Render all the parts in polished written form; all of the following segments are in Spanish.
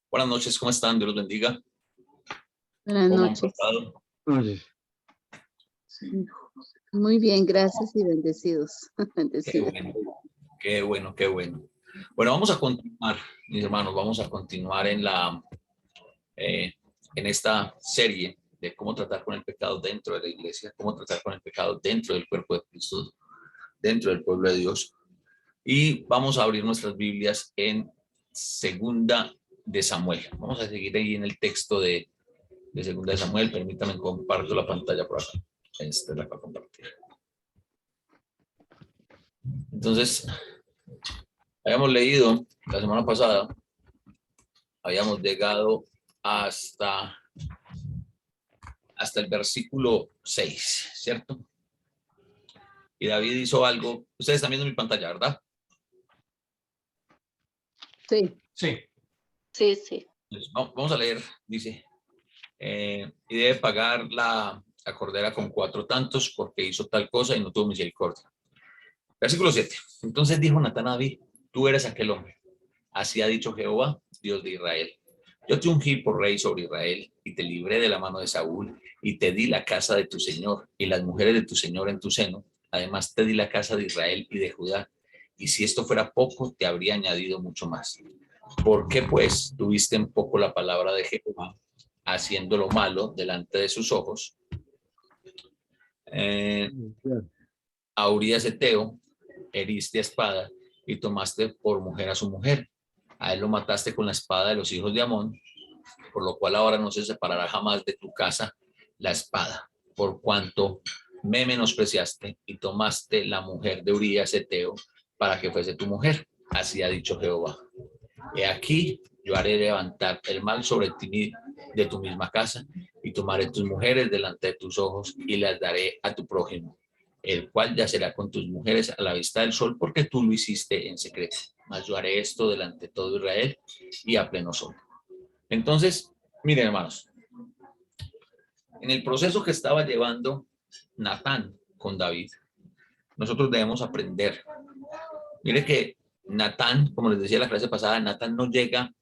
Buenas noches, ¿cómo están? Dios los bendiga. Buenas ¿Cómo han noches. pasado? Muy bien, gracias y bendecidos. Qué Bendecidos. bueno, qué bueno, qué bueno. Bueno, vamos a continuar, mis hermanos, vamos a continuar en esta serie de cómo tratar con el pecado dentro de la iglesia, cómo tratar con el pecado dentro del cuerpo de Cristo, dentro del pueblo de Dios. Y vamos a abrir nuestras Biblias en Segunda de Samuel. Vamos a seguir ahí en el texto de Segunda de Samuel. Permítanme, comparto la pantalla por acá. Esta es la para compartir. Entonces, habíamos leído la semana pasada, habíamos llegado hasta el versículo 6, ¿cierto? Y David hizo algo. Ustedes están viendo mi pantalla, ¿verdad? Sí. Sí. Sí, sí. Entonces, vamos a leer, dice, y debe pagar la cordera con 4 tantos porque hizo tal cosa y no tuvo misericordia. Versículo 7. Entonces dijo Natán a David, tú eres aquel hombre. Así ha dicho Jehová, Dios de Israel. Yo te ungí por rey sobre Israel y te libré de la mano de Saúl y te di la casa de tu señor y las mujeres de tu señor en tu seno. Además te di la casa de Israel y de Judá. Y si esto fuera poco, te habría añadido mucho más. ¿Por qué pues tuviste en poco la palabra de Jehová, haciendo lo malo delante de sus ojos? A Urías Eteo heriste a espada y tomaste por mujer a su mujer. A él lo mataste con la espada de los hijos de Amón, por lo cual ahora no se separará jamás de tu casa la espada, por cuanto me menospreciaste y tomaste la mujer de Urías Eteo para que fuese tu mujer. Así ha dicho Jehová. He aquí, yo haré levantar el mal sobre ti de tu misma casa y tomaré tus mujeres delante de tus ojos y las daré a tu prójimo, el cual yacerá con tus mujeres a la vista del sol porque tú lo hiciste en secreto. Mas yo haré esto delante de todo Israel y a pleno sol. Entonces, miren, hermanos, en el proceso que estaba llevando Natán con David, nosotros debemos aprender. Mire que Natán, como les decía la clase pasada, Natán no llega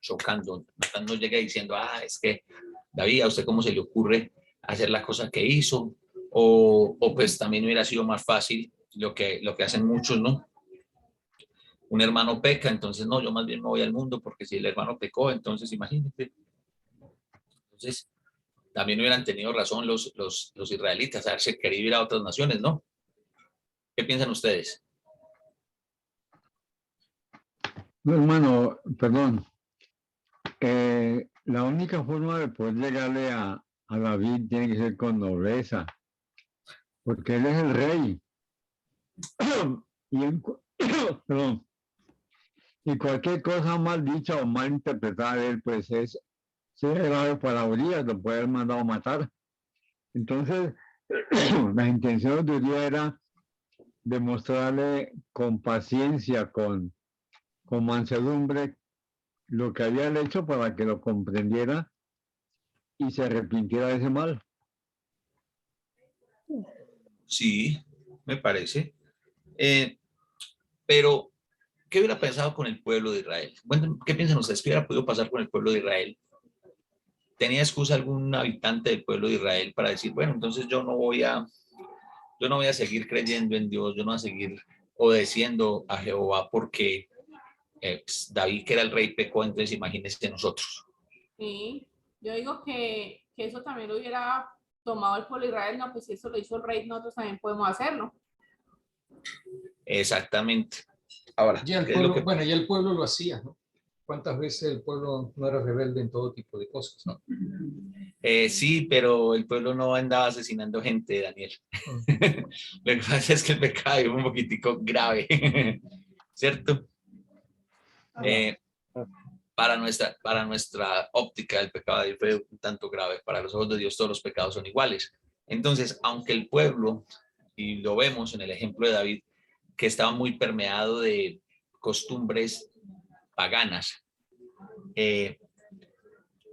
chocando, Natán no llega diciendo, es que David, ¿a usted cómo se le ocurre hacer la cosa que hizo? O pues también hubiera sido más fácil lo que hacen muchos, ¿no? Un hermano peca, entonces no, yo más bien me voy al mundo porque si el hermano pecó, entonces imagínate. Entonces, también hubieran tenido razón los israelitas, haberse querido ir a otras naciones, ¿no? ¿Qué piensan ustedes? No, hermano, perdón. La única forma de poder llegarle a David tiene que ser con nobleza, porque él es el rey. Perdón. Y cualquier cosa mal dicha o mal interpretada de él, pues es grave para Urias, lo puede haber mandado a matar. Entonces, la intención de Urias era demostrarle con paciencia, con mansedumbre, lo que había hecho para que lo comprendiera y se arrepintiera de ese mal. Sí, me parece. Pero, ¿qué hubiera pensado con el pueblo de Israel? Bueno, ¿qué piensan ustedes? ¿Qué hubiera podido pasar con el pueblo de Israel? ¿Tenía excusa algún habitante del pueblo de Israel para decir, bueno, entonces yo no voy a seguir creyendo en Dios, yo no voy a seguir obedeciendo a Jehová porque pues, David, que era el rey, pecó, entonces imagínense nosotros? Sí, yo digo que eso también lo hubiera tomado el pueblo de Israel, no, pues si eso lo hizo el rey, nosotros también podemos hacerlo. Exactamente. Ahora, ya el pueblo, bueno, ya el pueblo lo hacía, ¿no? ¿Cuántas veces el pueblo no era rebelde en todo tipo de cosas, no? Sí, pero el pueblo no andaba asesinando gente, Daniel. Lo que pasa es que el pecado es un poquitico grave, ¿cierto? Para nuestra óptica, el pecado de David fue un tanto grave. Para los ojos de Dios todos los pecados son iguales. Entonces, aunque el pueblo, y lo vemos en el ejemplo de David, que estaba muy permeado de costumbres paganas,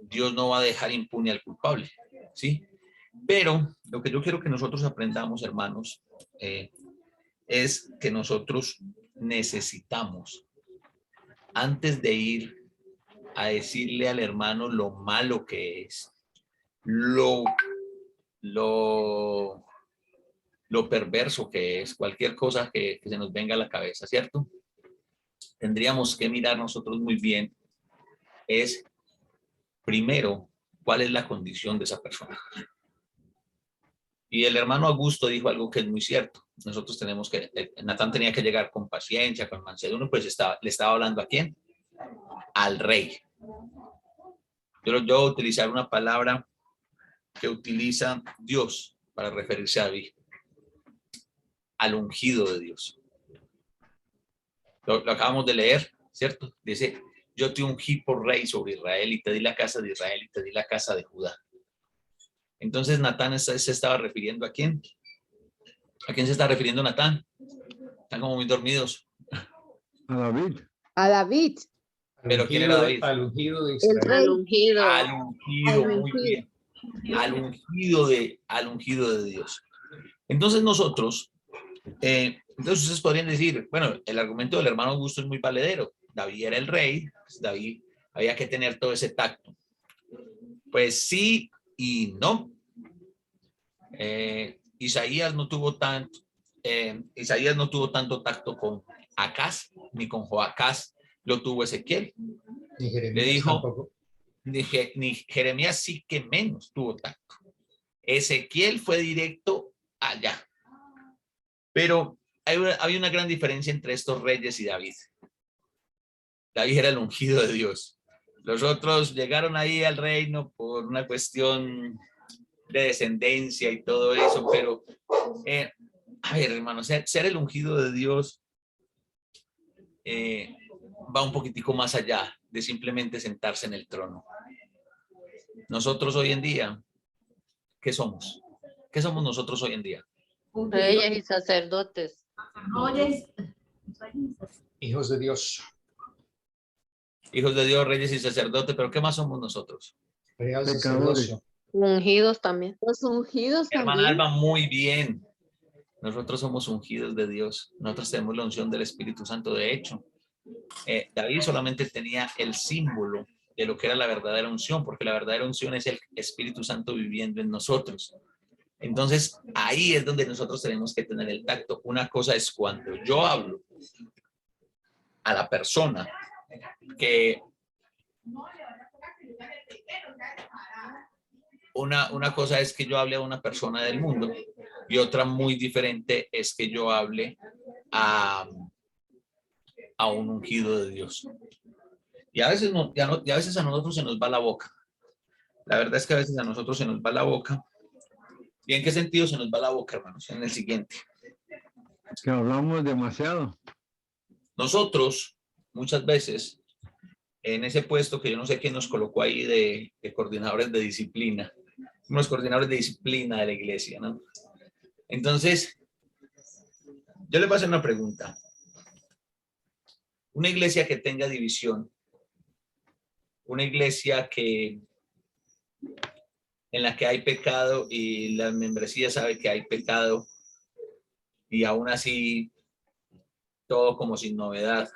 Dios no va a dejar impune al culpable, ¿sí? Pero lo que yo quiero que nosotros aprendamos, hermanos, es que nosotros necesitamos, antes de ir a decirle al hermano lo malo que es, lo perverso que es, cualquier cosa que se nos venga a la cabeza, ¿cierto? Tendríamos que mirar nosotros muy bien, es primero, ¿cuál es la condición de esa persona? Y el hermano Augusto dijo algo que es muy cierto. Nosotros tenemos que, Natán tenía que llegar con paciencia, con mansedumbre, pues le estaba hablando ¿a quién? Al rey. Yo voy a utilizar una palabra que utiliza Dios para referirse a David. Al ungido de Dios. Lo acabamos de leer, ¿cierto? Dice, yo te ungí por rey sobre Israel y te di la casa de Israel y te di la casa de Judá. Entonces Natán se estaba refiriendo ¿a quién? ¿A quién se está refiriendo Natán? Están como muy dormidos. A David. A David, ¿Pero quién era David? Al ungido de el Israel. rey. Al ungido. Al ungido, muy bien. Al ungido de Dios. Entonces nosotros, entonces ustedes podrían decir, bueno, el argumento del hermano Augusto es muy valedero. David era el rey, pues David había que tener todo ese tacto. Pues sí y no. Isaías no tuvo tanto tacto con Acaz, ni con Joacaz lo tuvo Ezequiel. Ni Jeremías Le dijo, tampoco. ni Jeremías sí que menos tuvo tacto. Ezequiel fue directo allá. Pero había una gran diferencia entre estos reyes y David. David era el ungido de Dios. Los otros llegaron ahí al reino por una cuestión de descendencia y todo eso, pero a ver, hermano, ser el ungido de Dios va un poquitico más allá de simplemente sentarse en el trono. Nosotros hoy en día, ¿qué somos? ¿Qué somos nosotros hoy en día? Reyes y sacerdotes. Hijos de Dios. Hijos de Dios, reyes y sacerdotes, pero ¿qué más somos nosotros? Real Pecadores. sacerdocio. Ungidos también. Los ungidos Hermana también. Alba, muy bien. Nosotros somos ungidos de Dios. Nosotros tenemos la unción del Espíritu Santo. De hecho, David solamente tenía el símbolo de lo que era la verdadera unción, porque la verdadera unción es el Espíritu Santo viviendo en nosotros. Entonces, ahí es donde nosotros tenemos que tener el tacto. Una cosa es cuando yo hablo a la persona que una cosa es que yo hable a una persona del mundo y otra muy diferente es que yo hable a un ungido de Dios. Y a veces, y a veces a nosotros se nos va la boca. La verdad es que a veces a nosotros se nos va la boca. ¿Y en qué sentido se nos va la boca, hermanos? En el siguiente. Que hablamos demasiado. Nosotros, muchas veces, en ese puesto que yo no sé quién nos colocó ahí de coordinadores de disciplina, unos coordinadores de disciplina de la iglesia, ¿no? Entonces, yo les voy a hacer una pregunta. Una iglesia que tenga división, una iglesia en la que hay pecado y la membresía sabe que hay pecado y aún así todo como sin novedad.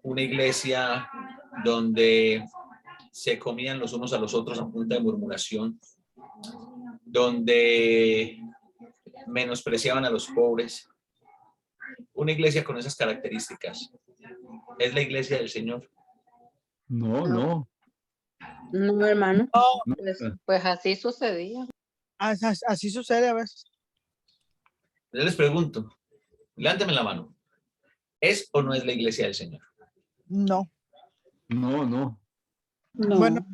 Una iglesia donde se comían los unos a los otros a punta de murmuración, donde menospreciaban a los pobres. Una iglesia con esas características, ¿es la iglesia del Señor? No, no. No, hermano. No, Pues así sucedía. así sucede a veces. Yo les pregunto, levántame la mano, ¿es o no es la iglesia del Señor? No. No, no. No. Bueno,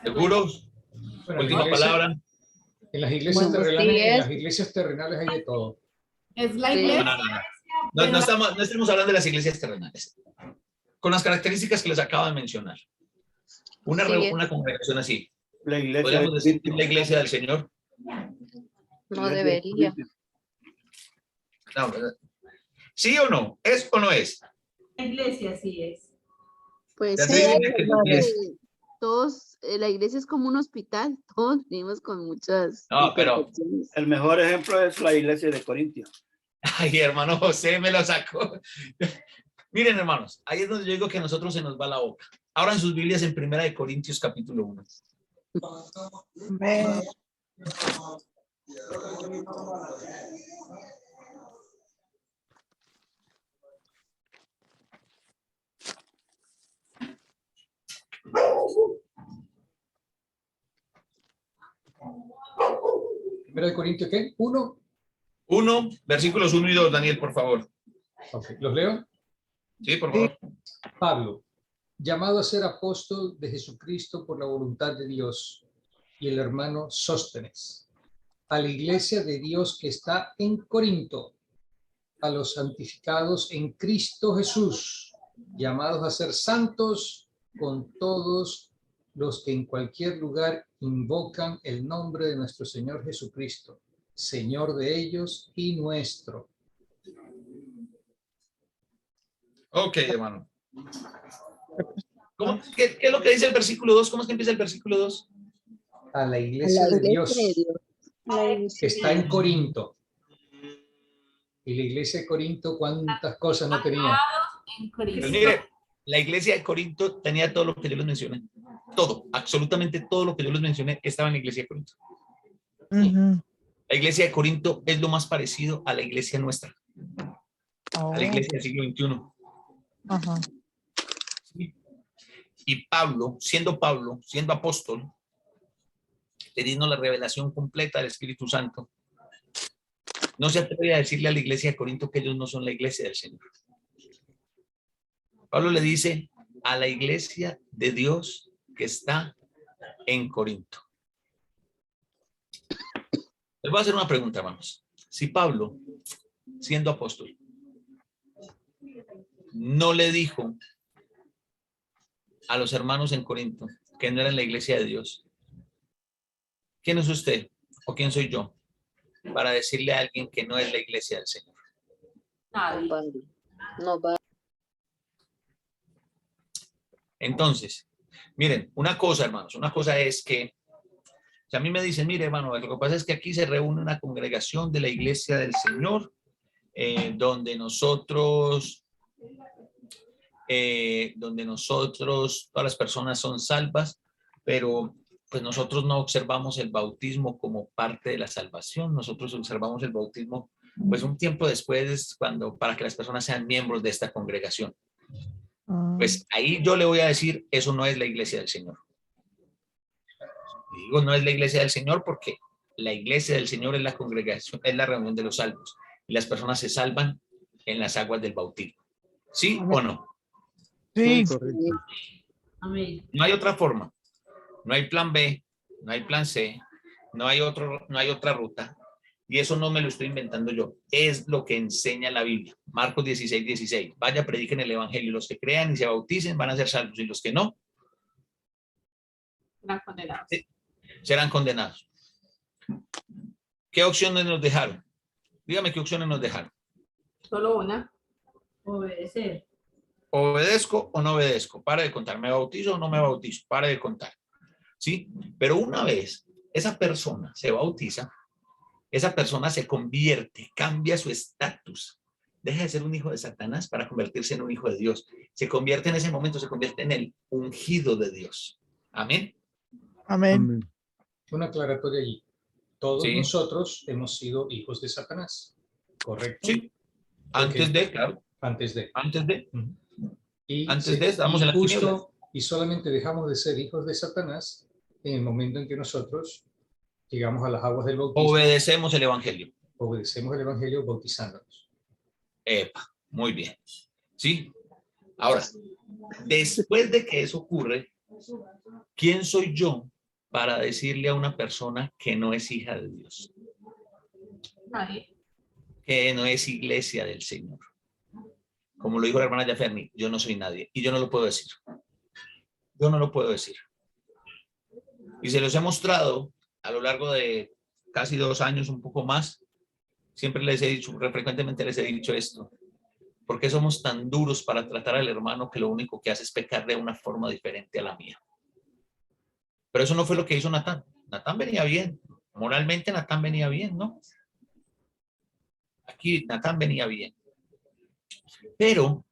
¿Seguros? Bueno, Última la iglesia- palabra. En las iglesias Bueno, terrenales, sí en es. las iglesias terrenales hay de todo. Es la Sí. iglesia. No estamos hablando de las iglesias terrenales. Con las características que les acabo de mencionar. Sí. Una congregación así. La iglesia ¿Podríamos de decir que Cristo. es la iglesia del Señor? No debería. No, ¿verdad? ¿Sí o no? ¿Es o no es? La iglesia sí es. Pues Ya sí, te dije que porque es. todos, la iglesia es como un hospital, todos vivimos con muchas No, pero- imperfecciones. El mejor ejemplo es la iglesia de Corintios. Ay, hermano José me lo sacó. Miren, hermanos, ahí es donde yo digo que a nosotros se nos va la boca. Abran sus Biblias en 1 Corintios capítulo 1. Amén. Primera de Corintios, ¿qué? 1. 1, versículos 1 y 2, Daniel, por favor. Ok, ¿los leo? Sí, por favor. Pablo, llamado a ser apóstol de Jesucristo por la voluntad de Dios, y el hermano Sóstenes, a la iglesia de Dios que está en Corinto, a los santificados en Cristo Jesús, llamados a ser santos con todos los que en cualquier lugar invocan el nombre de nuestro Señor Jesucristo, Señor de ellos y nuestro. Ok, hermano. ¿Qué es lo que dice el versículo 2? ¿Cómo es que empieza el versículo 2? A la A iglesia la de iglesia de Dios Dios. que está en Corinto. Y la iglesia de Corinto, ¿cuántas cosas no tenía? En Pues Cristo. mire, la iglesia de Corinto tenía todo lo que yo les mencioné. Todo, absolutamente todo lo que yo les mencioné estaba en la iglesia de Corinto. Ujú. La iglesia de Corinto es lo más parecido a la iglesia nuestra, Oh, a la iglesia del siglo XXI. ajá. Y Pablo, siendo apóstol, teniendo la revelación completa del Espíritu Santo, no se atreve a decirle a la iglesia de Corinto que ellos no son la iglesia del Señor. Pablo le dice a la iglesia de Dios que está en Corinto. Les voy a hacer una pregunta, hermanos. Si Pablo, siendo apóstol, no le dijo a los hermanos en Corinto que no eran la iglesia de Dios, ¿quién es usted o quién soy yo para decirle a alguien que no es la iglesia del Señor? Nadie. No va. Entonces, miren, una cosa, hermanos, una cosa es que si a mí me dicen, mire, hermano, lo que pasa es que aquí se reúne una congregación de la iglesia del Señor, donde nosotros, todas las personas son salvas, pero pues nosotros no observamos el bautismo como parte de la salvación, nosotros observamos el bautismo pues un tiempo después, para que las personas sean miembros de esta congregación. Pues ahí yo le voy a decir, eso no es la iglesia del Señor. Y digo, no es la iglesia del Señor porque la iglesia del Señor es la congregación, es la reunión de los salvos. Y las personas se salvan en las aguas del bautismo. ¿Sí o no? Sí. Correcto. Amén. No hay otra forma. No hay plan B, no hay plan C, no hay otra ruta. Y eso no me lo estoy inventando yo. Es lo que enseña la Biblia. Marcos 16:16. Vaya, prediquen el evangelio. Los que crean y se bauticen van a ser salvos. Y los que no, Serán condenados. serán condenados. ¿Qué opciones nos dejaron? Dígame qué opciones nos dejaron. Solo una. Obedecer. ¿Obedezco o no obedezco? Para de contar. ¿Me bautizo o no me bautizo? Para de contar. ¿Sí? Pero una vez esa persona se bautiza, esa persona se convierte, cambia su estatus. Deja de ser un hijo de Satanás para convertirse en un hijo de Dios. Se convierte en ese momento, se convierte en el ungido de Dios. Amén. Amén. Amén. Una aclaratoria allí. Todos Sí. nosotros hemos sido hijos de Satanás, ¿correcto? Sí. Antes de, claro. Antes de. Antes de. Y, Antes de, estamos en las tinieblas. y solamente dejamos de ser hijos de Satanás en el momento en que nosotros llegamos a las aguas del bautismo. Obedecemos el evangelio. Obedecemos el evangelio bautizándonos. Epa, muy bien. ¿Sí? Ahora, después de que eso ocurre, ¿quién soy yo para decirle a una persona que no es hija de Dios? Nadie. Que no es iglesia del Señor. Como lo dijo la hermana Yaferni, yo no soy nadie y yo no lo puedo decir. Yo no lo puedo decir. Y se los he mostrado a lo largo de casi 2 años, un poco más. Siempre les he dicho, frecuentemente les he dicho esto. ¿Por qué somos tan duros para tratar al hermano que lo único que hace es pecar de una forma diferente a la mía? Pero eso no fue lo que hizo Natán. Natán venía bien. Moralmente Natán venía bien, ¿no? Aquí Natán venía bien. Pero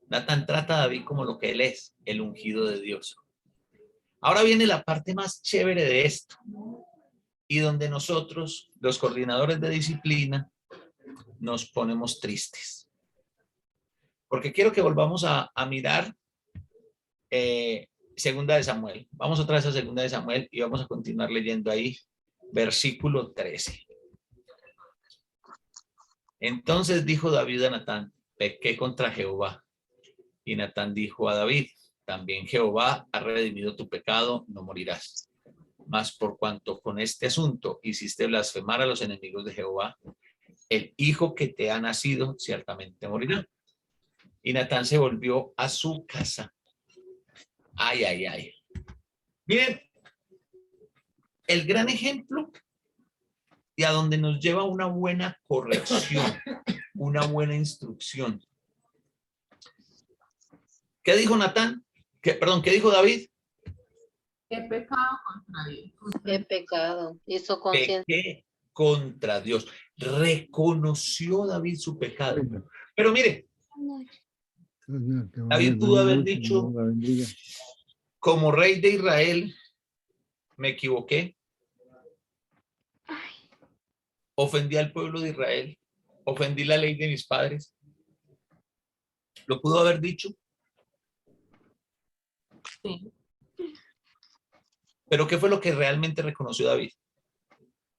Natán trata a David como lo que él es, el ungido de Dios. Ahora viene la parte más chévere de esto, y donde nosotros, los coordinadores de disciplina, nos ponemos tristes. Porque quiero que volvamos a mirar Segunda de Samuel. Vamos otra vez a Segunda de Samuel y vamos a continuar leyendo ahí, versículo 13. Entonces dijo David a Natán, pequé contra Jehová. Y Natán dijo a David, también Jehová ha redimido tu pecado, no morirás. Mas por cuanto con este asunto hiciste blasfemar a los enemigos de Jehová, el hijo que te ha nacido ciertamente morirá. Y Natán se volvió a su casa. Ay, ay, ay. Miren, el gran ejemplo y a donde nos lleva una buena corrección, una buena instrucción. ¿Qué dijo Natán? ¿Qué dijo David? Qué pecado contra Dios. Qué pecado. Hizo conciencia. Pequé contra Dios. Reconoció David su pecado. Pero mire, David pudo haber dicho, como rey de Israel, me equivoqué. Ofendí al pueblo de Israel. Ofendí la ley de mis padres. ¿Lo pudo haber dicho? Sí. Pero ¿qué fue lo que realmente reconoció David?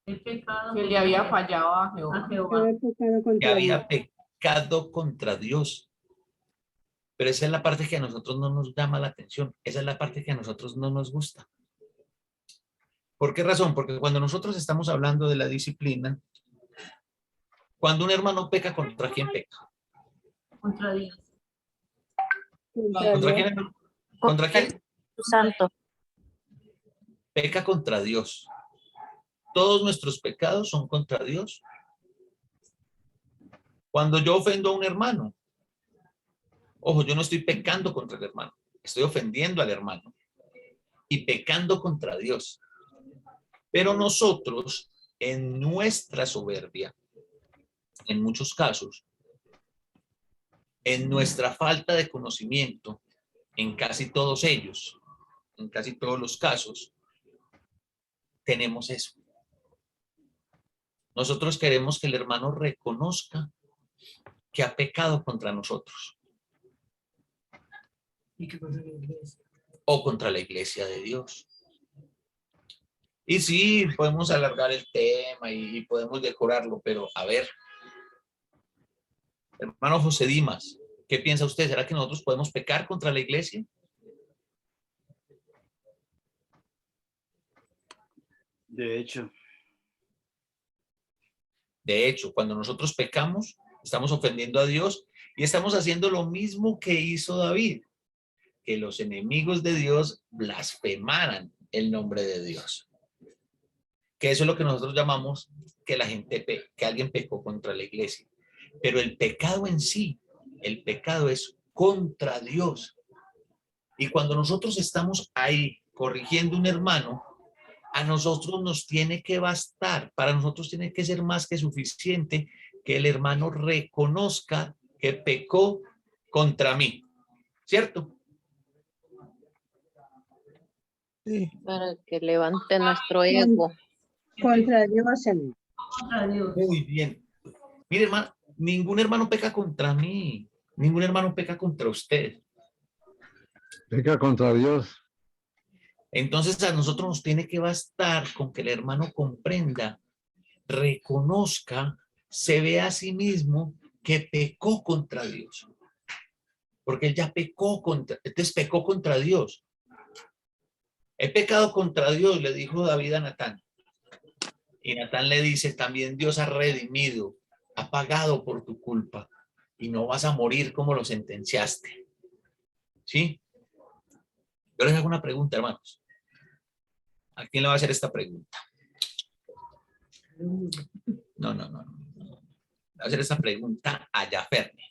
El pecado que le había fallado a Jehová. Que había pecado contra Dios. Pero esa es la parte que a nosotros no nos llama la atención. Esa es la parte que a nosotros no nos gusta. ¿Por qué razón? Porque cuando nosotros estamos hablando de la disciplina, cuando un hermano peca, ¿contra quién peca? Contra Dios. ¿Contra quién? ¿Contra quién? Santo. Peca contra Dios. Todos nuestros pecados son contra Dios. Cuando yo ofendo a un hermano, ojo, yo no estoy pecando contra el hermano, estoy ofendiendo al hermano y pecando contra Dios. Pero nosotros, en nuestra soberbia, en muchos casos, en nuestra falta de conocimiento, en casi todos ellos, en casi todos los casos, tenemos eso. Nosotros queremos que el hermano reconozca que ha pecado contra nosotros. O contra la iglesia de Dios. Y sí, podemos alargar el tema y podemos decorarlo, pero a ver, hermano José Dimas, ¿qué piensa usted? ¿Será que nosotros podemos pecar contra la iglesia? De hecho, cuando nosotros pecamos, estamos ofendiendo a Dios y estamos haciendo lo mismo que hizo David, que los enemigos de Dios blasfemaran el nombre de Dios. Que eso es lo que nosotros llamamos que que alguien pecó contra la iglesia. Pero el pecado en sí, el pecado es contra Dios. Y cuando nosotros estamos ahí corrigiendo a un hermano, a nosotros nos tiene que bastar, para nosotros tiene que ser más que suficiente que el hermano reconozca que pecó contra mí, ¿cierto? Sí. Para que levante nuestro ego. Contra Dios. Contra Dios. Muy bien. Mire, hermano, ningún hermano peca contra mí, ningún hermano peca contra usted. Peca contra Dios. Entonces a nosotros nos tiene que bastar con que el hermano comprenda, reconozca, se vea a sí mismo que pecó contra Dios. Porque él ya pecó contra Dios. He pecado contra Dios, le dijo David a Natán. Y Natán le dice, también Dios ha redimido, ha pagado por tu culpa y no vas a morir como lo sentenciaste. ¿Sí? Yo les hago una pregunta, hermanos. ¿A quién le va a hacer esta pregunta? No. Le voy a hacer esta pregunta a Yaferne.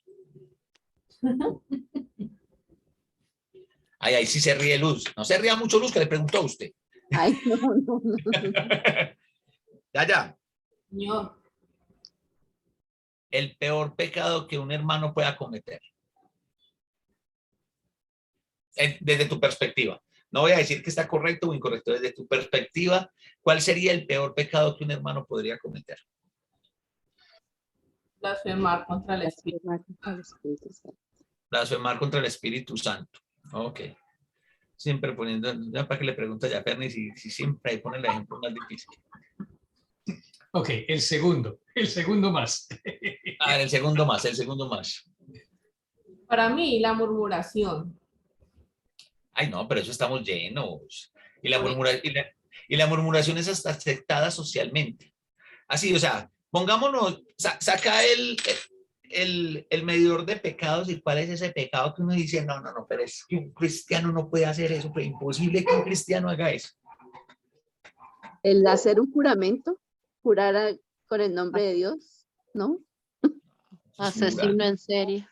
Ay, sí se ríe Luz. No se ría mucho Luz, que le preguntó a usted. Ay, no. Ya. Señor. El peor pecado que un hermano pueda cometer. Desde tu perspectiva. No voy a decir que está correcto o incorrecto. Desde tu perspectiva, ¿cuál sería el peor pecado que un hermano podría cometer? Blasfemar contra el Espíritu. Blasfemar contra el Espíritu Santo. Blasfemar contra el Espíritu Santo. Ok. Siempre poniendo, ya para que le pregunte a Fernie si siempre ahí pone el ejemplo más difícil. Ok, el segundo más. El segundo más. Para mí, la murmuración. Ay, no, pero eso estamos llenos. Y la murmuración es hasta aceptada socialmente. Así, o sea, pongámonos, saca el medidor de pecados y cuál es ese pecado que uno dice, no, pero es que un cristiano no puede hacer eso, pero imposible que un cristiano haga eso. El hacer un juramento, con el nombre de Dios, ¿no? Asesino en serie.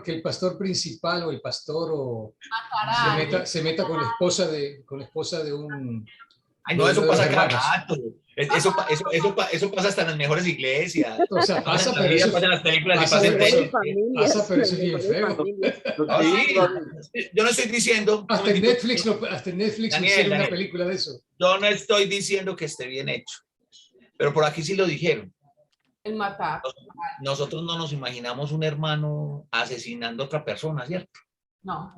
Que el pastor principal o el pastor se meta con la esposa de un... Ay, no, eso pasa cada rato. Eso pasa hasta en las mejores iglesias. O sea, pasa, pero eso pasa en las películas y pasa en pasa, pero eso es bien feo. Yo no estoy diciendo... Hasta en Netflix hicieron una película de eso. Yo no estoy diciendo que esté bien hecho. Pero por aquí sí lo dijeron. El matar. Nosotros no nos imaginamos un hermano asesinando a otra persona, ¿cierto? No.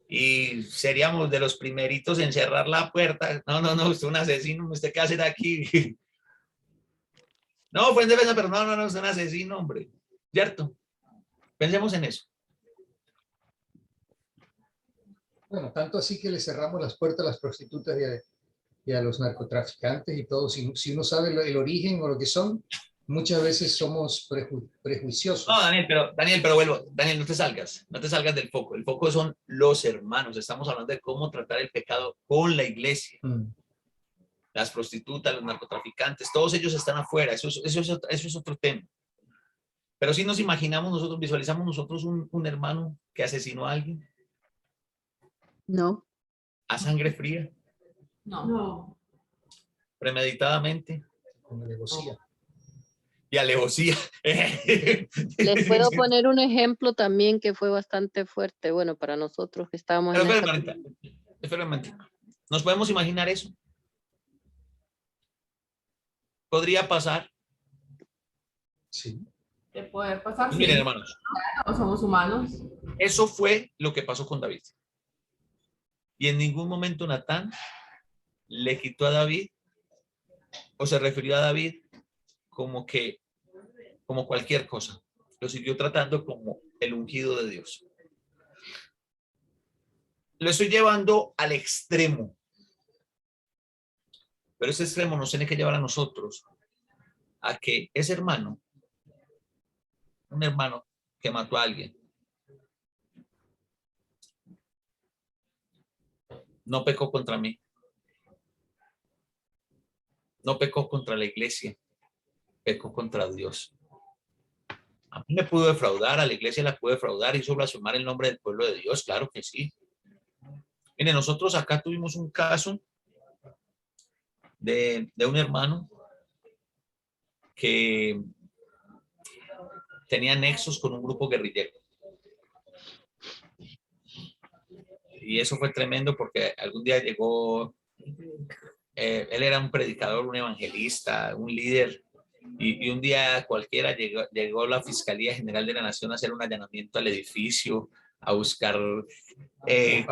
Y seríamos de los primeritos en cerrar la puerta. No, usted es un asesino, ¿usted qué hace aquí? No, fue en defensa, pero no, es un asesino, hombre. ¿Cierto? Pensemos en eso. Bueno, tanto así que le cerramos las puertas a las prostitutas y a los narcotraficantes y todo. Si uno sabe el origen o lo que son, muchas veces somos prejuiciosos. No, Daniel, pero vuelvo. Daniel, no te salgas del foco. El foco son los hermanos. Estamos hablando de cómo tratar el pecado con la iglesia. Las prostitutas, los narcotraficantes, todos ellos están afuera. Eso es otro tema. Pero si nos imaginamos nosotros, visualizamos nosotros un hermano que asesinó a alguien. No. A sangre fría. No. Premeditadamente. Con alevosía. Y alevosía. Les puedo poner un ejemplo también que fue bastante fuerte, bueno, para nosotros que estábamos Espera un momento. ¿Nos podemos imaginar eso? ¿Podría pasar? Sí. De poder pasar. Miren, hermanos. No somos humanos. Eso fue lo que pasó con David. Y en ningún momento Natán le quitó a David o se refirió a David como cualquier cosa. Lo siguió tratando como el ungido de Dios. Lo estoy llevando al extremo. Pero ese extremo nos tiene que llevar a nosotros a que ese hermano, un hermano que mató a alguien, no pecó contra mí. No pecó contra la iglesia. Pecó contra Dios. A mí me pudo defraudar, a la iglesia la pudo defraudar, hizo blasfemar el nombre del pueblo de Dios, claro que sí. Mire, nosotros acá tuvimos un caso de un hermano que tenía nexos con un grupo guerrillero. Y eso fue tremendo porque algún día llegó, él era un predicador, un evangelista, un líder, y un día cualquiera llegó la Fiscalía General de la Nación a hacer un allanamiento al edificio, a buscar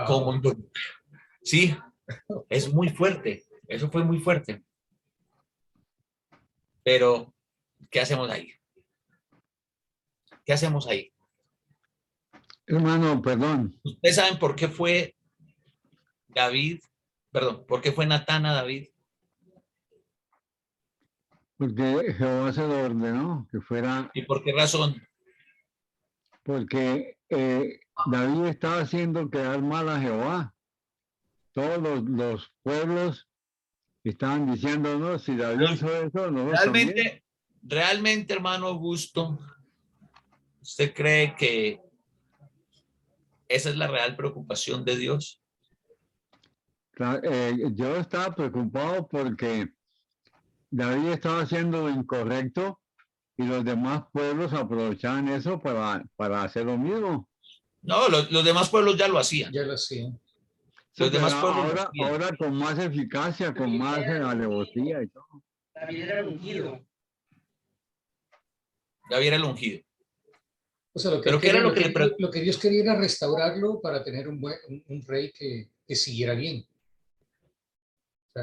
cómo... Sí, es muy fuerte, eso fue muy fuerte. Pero, ¿qué hacemos ahí? ¿Qué hacemos ahí? Hermano, perdón. ¿Ustedes saben por qué fue por qué fue Natán a David? Porque Jehová se lo ordenó que fuera. ¿Y por qué razón? Porque David estaba haciendo quedar mal a Jehová. Todos los pueblos estaban diciendo, no, si David hizo eso, nosotros realmente, hermano Augusto, ¿usted cree que esa es la real preocupación de Dios? Yo estaba preocupado porque David estaba haciendo lo incorrecto y los demás pueblos aprovechaban eso para hacer lo mismo. No, los demás pueblos ya lo hacían. Ya lo sé. Sí, Los demás pero pueblos lo hacían. ahora con más eficacia, con más alevosía y todo. David era el ungido. David era el ungido. O sea, Pero ¿qué era lo que le lo que Dios quería era restaurarlo para tener un rey que siguiera bien.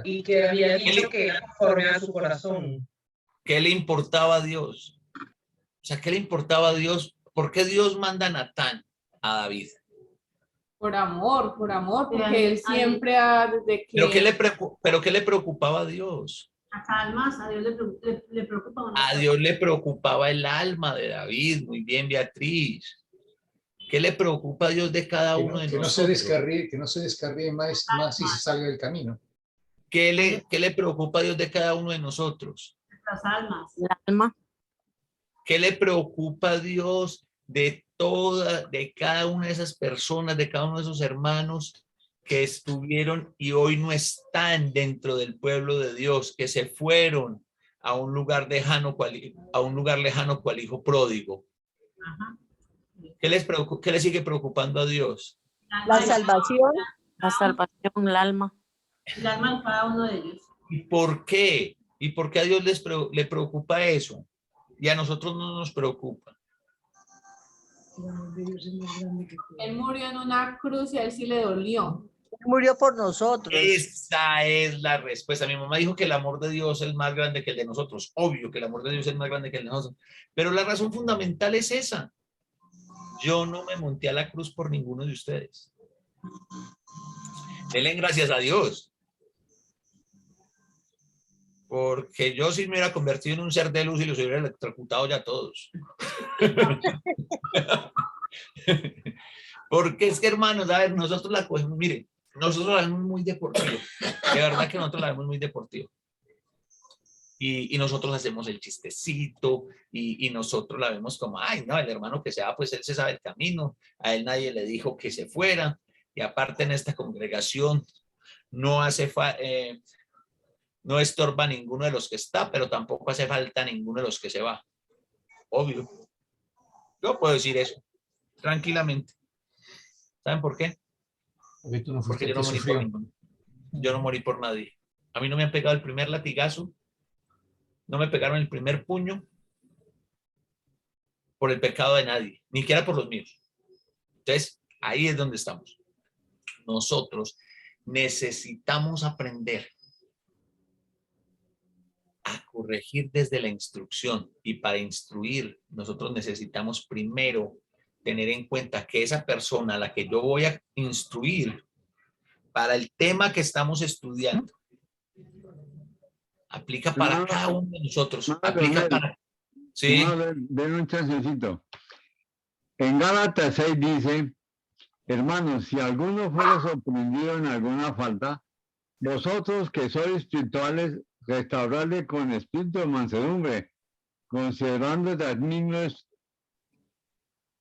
Y que había dicho que era conforme a su corazón. ¿Qué le importaba a Dios? O sea, ¿qué le importaba a Dios? ¿Por qué Dios manda a Natán a David? Por amor, porque él siempre ha, desde que... ¿Pero qué le preocupaba a Dios? Las almas, a Dios le preocupa. A Dios le preocupaba el alma de David. Muy bien, Beatriz. ¿Qué le preocupa a Dios de cada uno de nosotros? Que no se descarríe más y se salga del camino. ¿Qué le preocupa a Dios de cada uno de nosotros? Las almas. La alma. ¿Qué le preocupa a Dios de cada una de esas personas, de cada uno de esos hermanos que estuvieron y hoy no están dentro del pueblo de Dios, que se fueron a un lugar lejano cual hijo pródigo? Ajá. ¿Qué le sigue preocupando a Dios? La salvación. La salvación, el alma. El alma de cada uno de ellos. ¿Y por qué? ¿Y por qué a Dios le preocupa eso? Y a nosotros no nos preocupa. Él murió en una cruz y a él sí le dolió. Murió por nosotros. Esa es la respuesta. Mi mamá dijo que el amor de Dios es más grande que el de nosotros. Obvio que el amor de Dios es más grande que el de nosotros. Pero la razón fundamental es esa. Yo no me monté a la cruz por ninguno de ustedes. Denle gracias a Dios. Porque yo sí me hubiera convertido en un ser de luz y los hubiera electrocutado ya todos. Porque es que, hermanos, a ver, nosotros la cogemos, miren, nosotros la vemos muy deportivo. De verdad que nosotros la vemos muy deportivo. Y nosotros hacemos el chistecito y nosotros la vemos como, ay, no, el hermano que se va, pues él se sabe el camino. A él nadie le dijo que se fuera. Y aparte en esta congregación no no estorba ninguno de los que está, pero tampoco hace falta ninguno de los que se va. Obvio. Yo puedo decir eso tranquilamente. ¿Saben por qué? Porque yo no morí por ninguno. Yo no morí por nadie. A mí no me han pegado el primer latigazo, no me pegaron el primer puño por el pecado de nadie, ni siquiera por los míos. Entonces, ahí es donde estamos. Nosotros necesitamos aprender a corregir desde la instrucción, y para instruir nosotros necesitamos primero tener en cuenta que esa persona a la que yo voy a instruir para el tema que estamos estudiando aplica para cada uno de nosotros. Aplica para... Sí. Ven un chancecito. En Gálatas 6 dice: hermanos, si alguno fuera sorprendido en alguna falta, vosotros que sois espirituales, restaurarle con espíritu de mansedumbre, considerando admignos,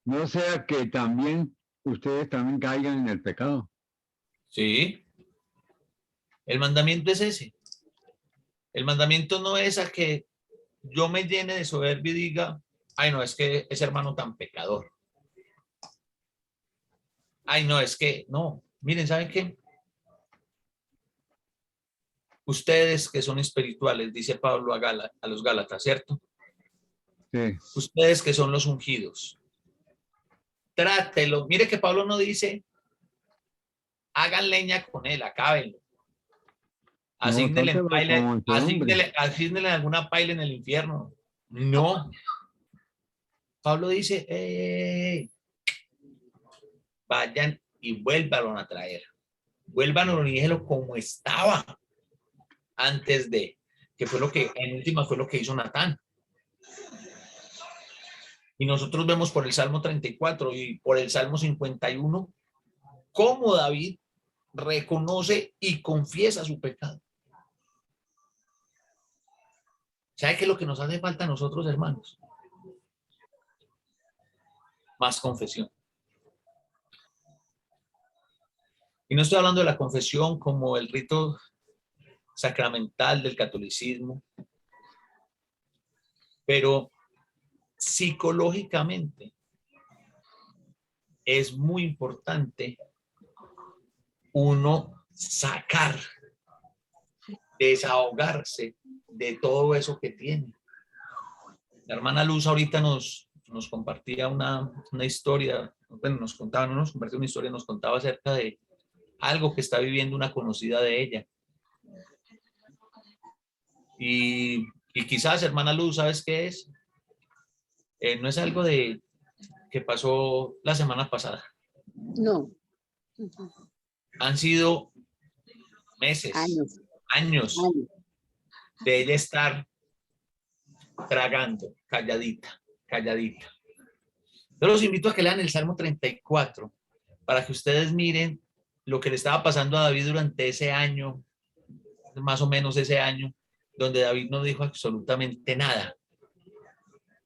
no sea que también ustedes también caigan en el pecado. Sí. El mandamiento es ese. El mandamiento no es a que yo me llene de soberbia y diga, ay, no, es que ese hermano tan pecador. Ay, no, es que, no. Miren, ¿saben qué? Ustedes que son espirituales, dice Pablo a los Gálatas, ¿cierto? Sí. Ustedes que son los ungidos. Trátelo. Mire que Pablo no dice, hagan leña con él, acábenlo. Asígnele alguna paila en el infierno. No. Pablo dice, vayan y vuélvanlo a traer. Vuélvanlo y déjenlo como estaba antes de, que fue lo que, en última fue lo que hizo Natán. Y nosotros vemos por el Salmo 34 y por el Salmo 51 cómo David reconoce y confiesa su pecado. ¿Sabe qué es lo que nos hace falta a nosotros, hermanos? Más confesión. Y no estoy hablando de la confesión como el rito sacramental del catolicismo, pero psicológicamente es muy importante uno sacar, desahogarse de todo eso que tiene. La hermana Luz ahorita nos compartía una historia, bueno, nos contaba, no nos compartió una historia, nos contaba acerca de algo que está viviendo una conocida de ella. Y quizás, hermana Luz, ¿sabes qué es? No es algo de que pasó la semana pasada. No. Han sido meses, años de ella estar tragando, calladita. Yo los invito a que lean el Salmo 34 para que ustedes miren lo que le estaba pasando a David durante ese año, más o menos ese año, donde David no dijo absolutamente nada,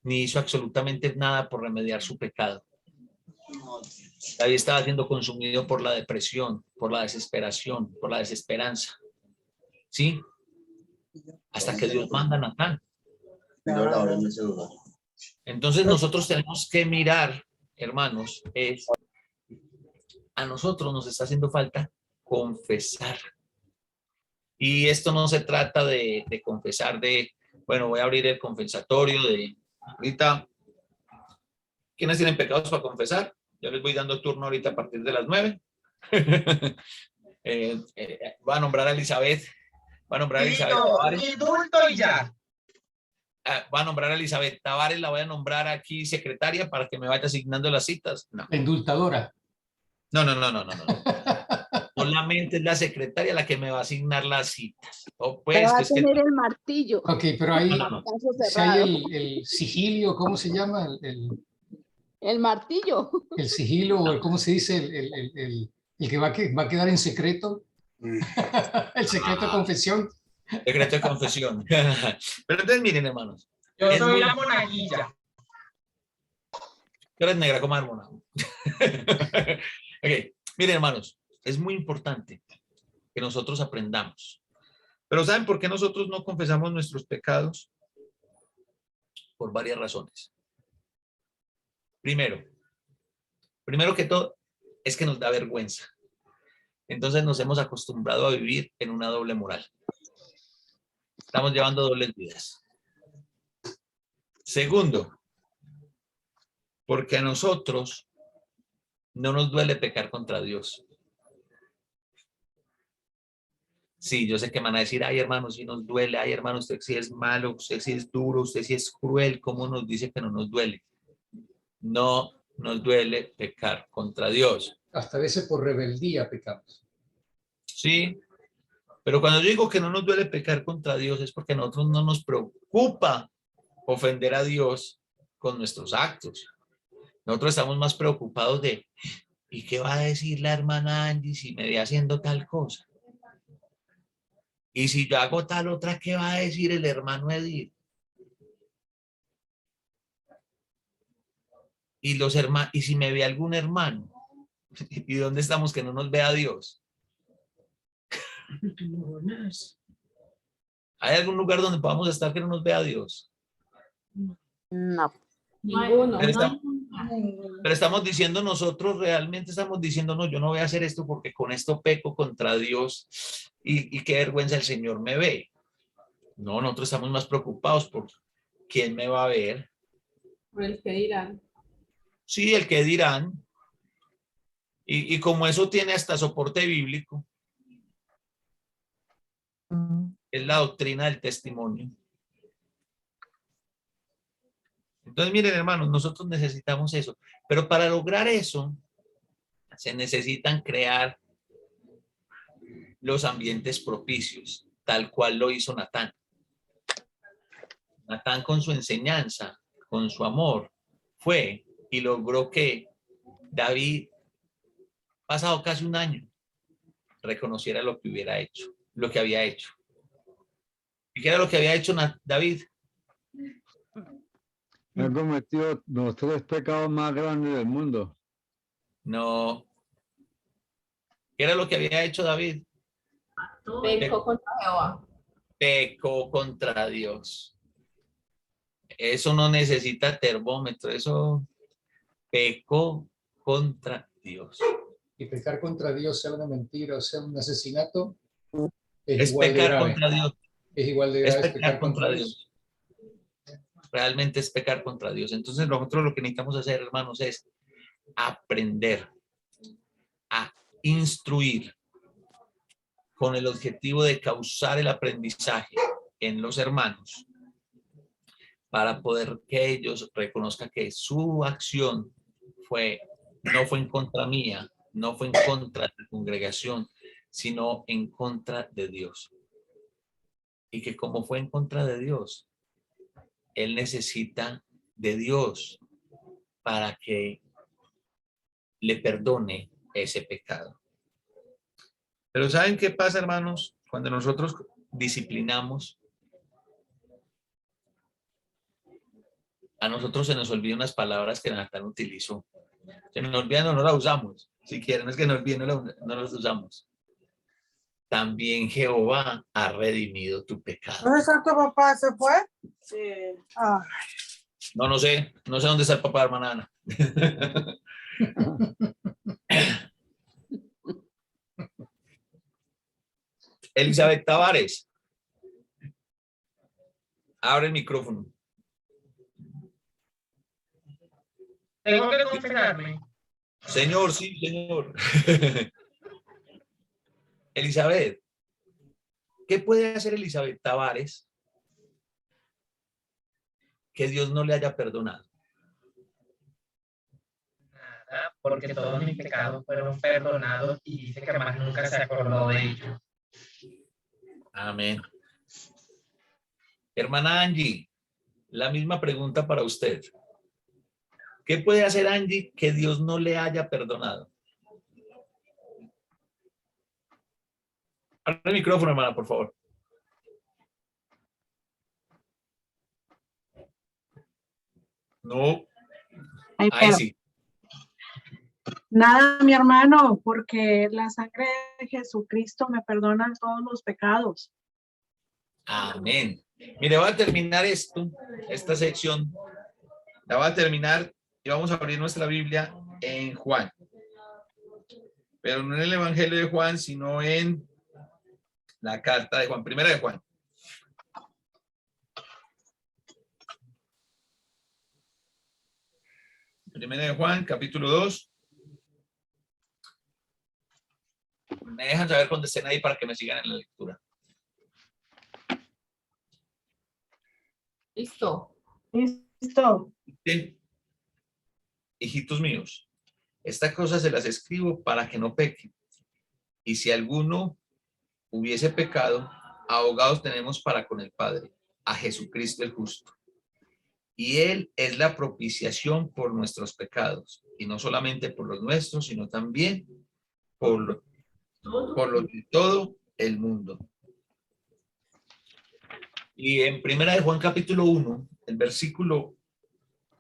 ni hizo absolutamente nada por remediar su pecado. David estaba siendo consumido por la depresión, por la desesperación, por la desesperanza. ¿Sí? Hasta que Dios manda a Natán. Entonces nosotros tenemos que mirar, hermanos, a nosotros nos está haciendo falta confesar. Y esto no se trata de confesar bueno, voy a abrir el confesatorio de ahorita. ¿Quiénes tienen pecados para confesar? Yo les voy dando turno ahorita a partir de las 9. Va a nombrar a Elizabeth. Va a nombrar a Elizabeth Tavares. Indulto y ya. Va a nombrar a Elizabeth Tavares, la voy a nombrar aquí secretaria para que me vaya asignando las citas. No. La indultadora. No. Solamente es la secretaria la que me va a asignar las citas. Pues, va a tener el martillo. Ok, pero ahí, No. si hay el sigilio, ¿cómo se llama? El martillo. El sigilo, o ¿cómo se dice? El que va a quedar en secreto. El secreto de confesión. Secreto de confesión. Pero entonces miren, hermanos. Yo soy la monaguilla. Tú eres negra como hermana. Ok, miren, hermanos, es muy importante que nosotros aprendamos. Pero ¿saben por qué nosotros no confesamos nuestros pecados? Por varias razones. Primero que todo, es que nos da vergüenza. Entonces nos hemos acostumbrado a vivir en una doble moral. Estamos llevando dobles vidas. Segundo, porque a nosotros no nos duele pecar contra Dios. Sí, yo sé que me van a decir, ay hermano, sí nos duele, ay hermano, usted sí es malo, usted sí es duro, usted sí es cruel, ¿cómo nos dice que no nos duele? No nos duele pecar contra Dios. Hasta a veces por rebeldía pecamos. Sí, pero cuando yo digo que no nos duele pecar contra Dios es porque a nosotros no nos preocupa ofender a Dios con nuestros actos. Nosotros estamos más preocupados de, ¿y qué va a decir la hermana Angie si me ve haciendo tal cosa? Y si yo hago tal otra, ¿qué va a decir el hermano Edith? Y los hermanos, y si me ve algún hermano, ¿y dónde estamos que no nos vea Dios? ¿Hay algún lugar donde podamos estar que no nos vea Dios? No. Ninguno. Pero estamos diciendo nosotros, realmente estamos diciendo, no, yo no voy a hacer esto porque con esto peco contra Dios y qué vergüenza el Señor me ve. No, nosotros estamos más preocupados por quién me va a ver. Por el que dirán. Sí, el que dirán. Y como eso tiene hasta soporte bíblico, es la doctrina del testimonio. Entonces, miren, hermanos, nosotros necesitamos eso. Pero para lograr eso, se necesitan crear los ambientes propicios, tal cual lo hizo Natán. Natán con su enseñanza, con su amor, fue y logró que David, pasado casi un año, reconociera lo que hubiera hecho, lo que había hecho. ¿Y qué era lo que había hecho David? Ha cometido los 3 pecados más grandes del mundo. No. ¿Qué era lo que había hecho David? Pecó contra Jehová. Pecó contra Dios. Eso no necesita termómetro, eso pecó contra Dios. Y pecar contra Dios, sea una mentira o sea un asesinato, Es igual de pecar grave. contra Dios. Es igual de Es grave pecar contra Dios. Realmente es pecar contra Dios. Entonces nosotros lo que necesitamos hacer, hermanos, es aprender a instruir con el objetivo de causar el aprendizaje en los hermanos para poder que ellos reconozcan que su acción no fue en contra mía, no fue en contra de la congregación, sino en contra de Dios. Y que como fue en contra de Dios, él necesita de Dios para que le perdone ese pecado. Pero ¿saben qué pasa, hermanos? Cuando nosotros disciplinamos, a nosotros se nos olvidan unas palabras que Natán utilizó. Se nos olvidan o no las usamos. Si quieren, es que nos olviden, no las usamos. También Jehová ha redimido tu pecado. ¿Dónde está tu papá? ¿Se fue? Sí. Ah. No sé dónde está el papá de hermana Ana. Elizabeth Tavares. Abre el micrófono. Tengo que confesarme. Señor, sí, señor. Elizabeth, ¿qué puede hacer Elizabeth Tavares que Dios no le haya perdonado? Nada, porque todos mis pecados fueron perdonados y dice que más nunca se acordó de ellos. Amén. Hermana Angie, la misma pregunta para usted. ¿Qué puede hacer Angie que Dios no le haya perdonado? Abre el micrófono, hermana, por favor. No. Ahí sí. Nada, mi hermano, porque la sangre de Jesucristo me perdona todos los pecados. Amén. Mire, voy a terminar esta sección. La voy a terminar y vamos a abrir nuestra Biblia en Juan. Pero no en el Evangelio de Juan, sino en la carta de Juan, primera de Juan. Primera de Juan, capítulo 2. Me dejan saber cuando estén ahí para que me sigan en la lectura. Listo. Listo. Sí. Hijitos míos, estas cosas se las escribo para que no pequen. Y si alguno hubiese pecado, abogados tenemos para con el Padre, a Jesucristo el justo. Y Él es la propiciación por nuestros pecados, y no solamente por los nuestros, sino también por los de todo el mundo. Y en primera de Juan capítulo 1, el versículo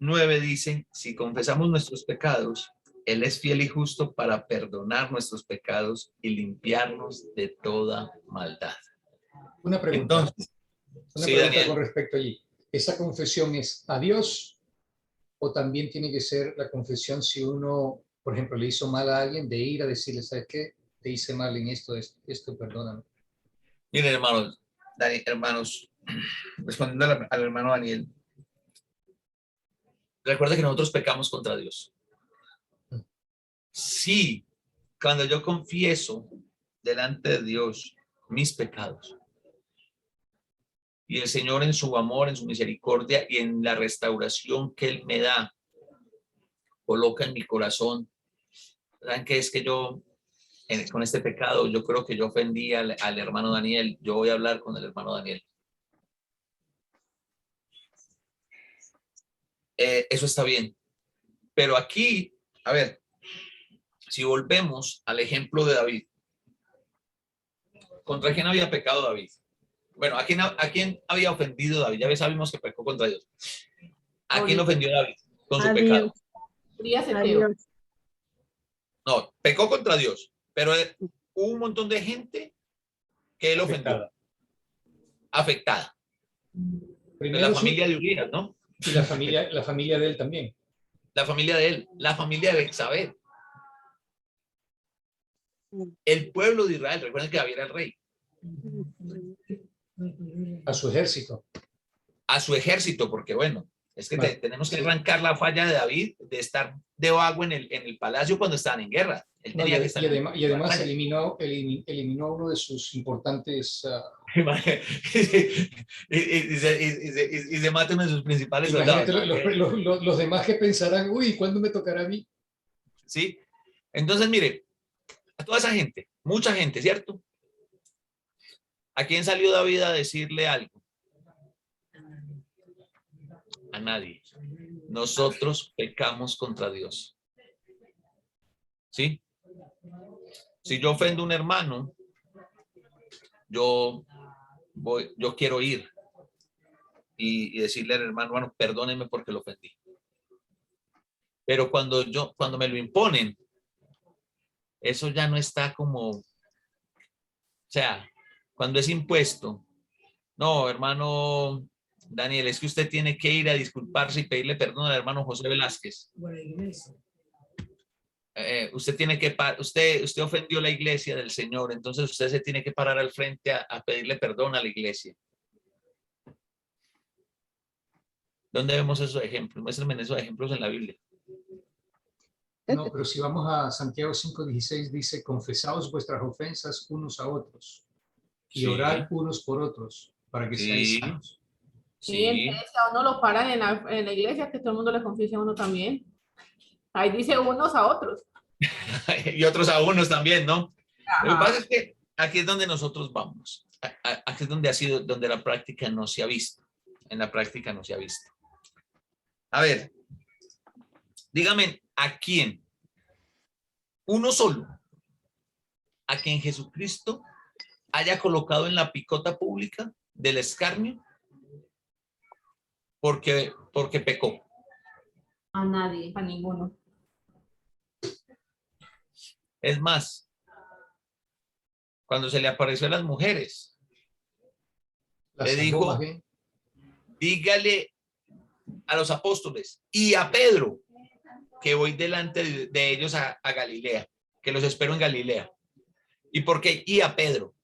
9 dice, si confesamos nuestros pecados, Él es fiel y justo para perdonar nuestros pecados y limpiarnos de toda maldad. Una pregunta. Entonces, Una sí, pregunta Daniel. con respecto allí. ¿Esa confesión es a Dios o también tiene que ser la confesión si uno, por ejemplo, le hizo mal a alguien, de ir a decirle, ¿sabes qué? Te hice mal en esto, perdóname. Miren, hermanos, respondiendo al hermano Daniel, recuerda que nosotros pecamos contra Dios. Sí, cuando yo confieso delante de Dios mis pecados, y el Señor en su amor, en su misericordia y en la restauración que Él me da, coloca en mi corazón, ¿saben qué es que yo, con este pecado, yo creo que yo ofendí al hermano Daniel, yo voy a hablar con el hermano Daniel? Eso está bien. Pero aquí, a ver, si volvemos al ejemplo de David, ¿contra quién había pecado David? Bueno, ¿a quién había ofendido David? Ya sabemos que pecó contra Dios. ¿A quién ofendió David con su pecado? No, pecó contra Dios, pero hubo un montón de gente que él ofendió. Afectada. Primero la familia de Urias, ¿no? Y la familia de él también. La familia de él, la familia de Betsabé. El pueblo de Israel, recuerden que David era el rey. A su ejército. A su ejército, porque bueno, es que tenemos que arrancar la falla de David de estar de vago en el palacio cuando estaban en guerra. Él tenía que estar y además eliminó a uno de sus importantes... y se mata uno de sus principales soldados. Los demás que pensarán, uy, ¿cuándo me tocará a mí? Sí, entonces mire, a toda esa gente, mucha gente, ¿cierto? ¿A quién salió David a decirle algo? A nadie. Nosotros pecamos contra Dios. ¿Sí? Si yo ofendo a un hermano, yo quiero ir y decirle al hermano, perdóneme porque lo ofendí. Pero cuando me lo imponen, eso ya no está como, o sea, cuando es impuesto, no, hermano Daniel, es que usted tiene que ir a disculparse y pedirle perdón al hermano José Velázquez. Usted tiene que usted ofendió la iglesia del Señor, entonces usted se tiene que parar al frente a pedirle perdón a la iglesia. ¿Dónde vemos esos ejemplos? Muéstrenme esos ejemplos en la Biblia. No, pero si vamos a Santiago 5:16 dice, confesaos vuestras ofensas unos a otros y orad unos por otros para que seáis sanos. Sí, entonces a uno lo paran en la iglesia, que todo el mundo le confiesa a uno también. Ahí dice unos a otros. Y otros a unos también, ¿no? Ajá. Lo que pasa es que aquí es donde nosotros vamos. Aquí es donde la práctica no se ha visto. En la práctica no se ha visto. A ver, dígame, ¿a quién? Uno solo. A quien Jesucristo haya colocado en la picota pública del escarnio porque pecó. A nadie. A ninguno. Es más, cuando se le apareció a las mujeres, le dijo, dígale a los apóstoles y a Pedro que voy delante de ellos a Galilea, que los espero en Galilea. ¿Y por qué? Y a Pedro.